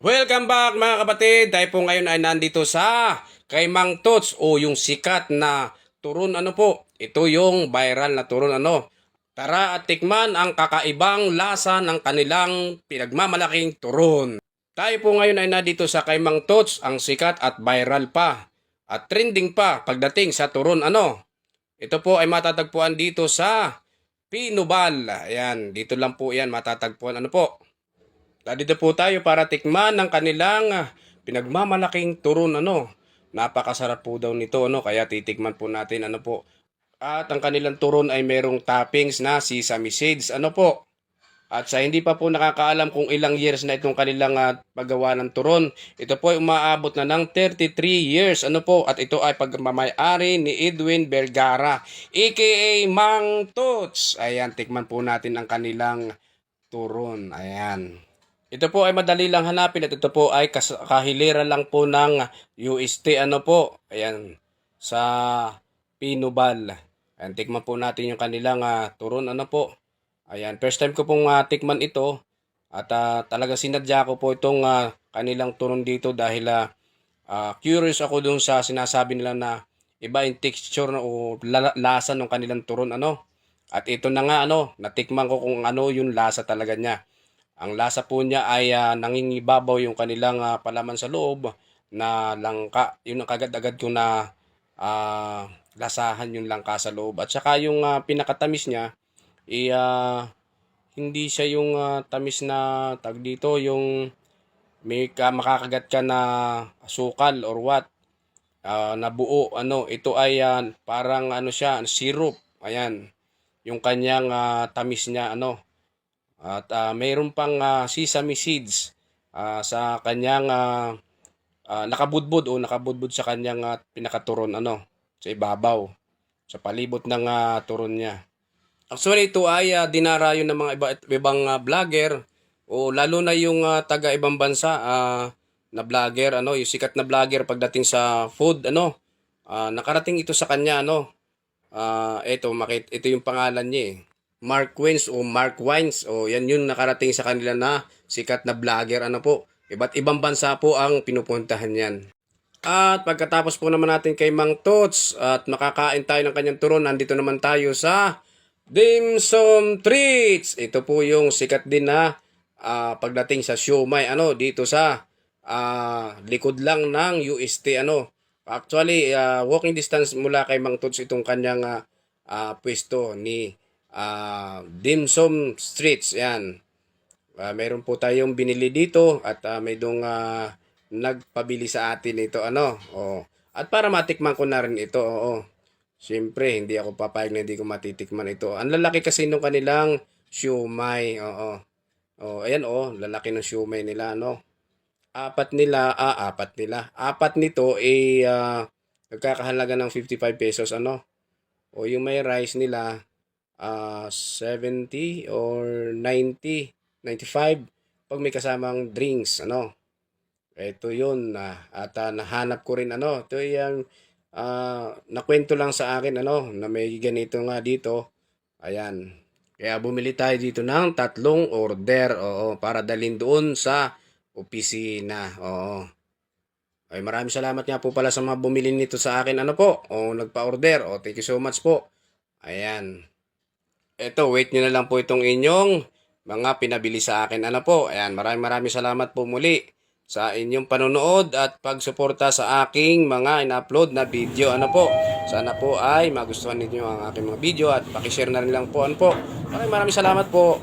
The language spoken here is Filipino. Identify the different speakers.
Speaker 1: Welcome back mga kapatid. Tayo po ngayon ay nandito sa kay Mang Tots o yung sikat na turon po. Ito yung viral na turon Tara at tikman ang kakaibang lasa ng kanilang pinagmamalaking turon. Tayo po ngayon ay nandito sa kay Mang Tots, ang sikat at viral pa at trending pa pagdating sa turon Ito po ay matatagpuan dito sa Pinubal. Ayan, dito lang po yan matatagpuan Dito po tayo para tikman ng kanilang pinagmamalaking turon Napakasarap po daw nito kaya titikman po natin po. At ang kanilang turon ay merong toppings na sesame seeds po. At sa hindi pa po nakakaalam kung ilang years na itong kanilang paggawa ng turon, ito po ay umaabot na ng 33 years po. At ito ay pagmamayari ni Edwin Vergara, aka Mang Tots. Ayan, tikman po natin ang kanilang turon. Ayan. Ito po ay madali lang hanapin at ito po ay kahiliran lang po ng UST po. Ayan, sa Pinubal. Ayan, tikman po natin yung kanilang turon po. Ayan, first time ko pong tikman ito at talaga sinadya ko po itong kanilang turon dito dahil curious ako dun sa sinasabi nila na iba yung texture o lasa ng kanilang turon At ito na nga natikman ko kung ano yung lasa talaga niya. Ang lasa po niya ay nangingibabaw yung kanilang palaman sa loob na langka. Yun ang kagad-agad ko na lasahan yung langka sa loob. At saka yung pinakatamis niya, hindi siya yung tamis na tag dito, yung may makakagat ka na asukal or what, na buo. Ito ay parang siya, syrup. Ayan, yung kanyang tamis niya At mayroon pang sesame seeds sa kanyang nakabudbud sa kanyang pinakaturon sa ibabaw, sa palibot ng turon niya. Actually ito ay dinarayo ng mga ibang vlogger o lalo na yung taga ibang bansa na vlogger yung sikat na vlogger pagdating sa food nakarating ito sa kanya ito yung pangalan niya Mark Wines o yan yun nakarating sa kanila na sikat na vlogger po. Iba't ibang bansa po ang pinupuntahan yan. At pagkatapos po naman natin kay Mang Tots at makakain tayo ng kanyang turon, nandito naman tayo sa Dim Sum Treats. Ito po yung sikat din na pagdating sa siomai dito sa likod lang ng UST Actually walking distance mula kay Mang Tots itong kanyang pwesto ni Dim Sum Streets. Yan. Meron po tayong binili dito at may dong nagpabili sa atin ito At para matikman ko na rin ito. Siyempre, hindi ako papayag na hindi ko matitikman ito. Ang lalaki kasi nung kanilang siomai. Ayan lalaki ng siomai nila Apat nito nagkakahalaga ng 55 pesos yung may rice nila 70 or 90, 95 pag may kasamang drinks ito yun at nahanap ko rin ito yung nakwento lang sa akin na may ganito nga dito. Ayan, kaya bumili tayo dito ng 3 order para dalhin doon sa opisina. Ay, maraming salamat nga po pala sa mga bumili nito sa akin nagpa-order. Thank you so much po. Ayan. Ito, wait nyo na lang po itong inyong mga pinabili sa akin. Ayan, maraming salamat po muli sa inyong panonood at pagsuporta sa aking mga in-upload na video. Sana po ay magustuhan ninyo ang aking mga video at pakishare na rin lang po. Maraming salamat po.